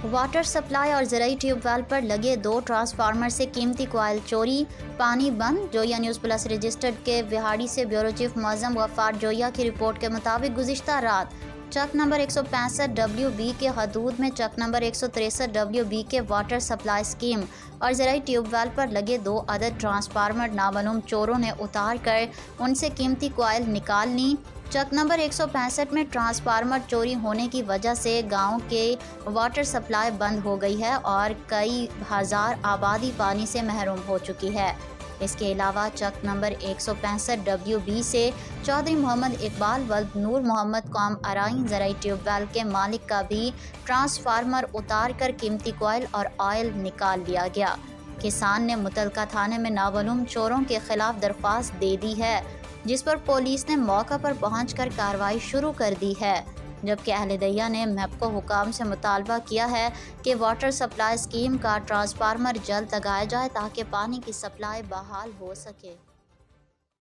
Water supply اور زرعی tube well پر لگے 2 ٹرانسفارمر سے قیمتی کوئل چوری، پانی بند۔ جویا نیوز پلس رجسٹرڈ کے وہاڑی سے بیورو چیف معظم غفار جویا کی رپورٹ کے مطابق گزشتہ رات چک نمبر 165 WB کے حدود میں چک نمبر 163 WB کے واٹر سپلائی اسکیم اور زرعی ٹیوب ویل پر لگے 2 عدد ٹرانسفارمر نامعلوم چوروں نے اتار کر ان سے قیمتی کوئل نکال لیں۔ چک نمبر 165 میں ٹرانسفارمر چوری ہونے کی وجہ سے گاؤں کے واٹر سپلائی بند ہو گئی ہے اور کئی ہزار آبادی پانی سے محروم ہو چکی ہے۔ اس کے علاوہ چک نمبر 165 WB سے چودھری محمد اقبال ولد نور محمد قوم ارائیں زرعی ٹیوب ویل کے مالک کا بھی ٹرانسفارمر اتار کر قیمتی کوئل اور آئل نکال لیا گیا۔ کسان نے متعلقہ تھانے میں نامعلوم چوروں کے خلاف درخواست دے دی ہے، جس پر پولیس نے موقع پر پہنچ کر کارروائی شروع کر دی ہے، جبکہ اہل دیہ نے محقق حکام سے مطالبہ کیا ہے کہ واٹر سپلائی اسکیم کا ٹرانسفارمر جلد لگایا جائے تاکہ پانی کی سپلائی بحال ہو سکے۔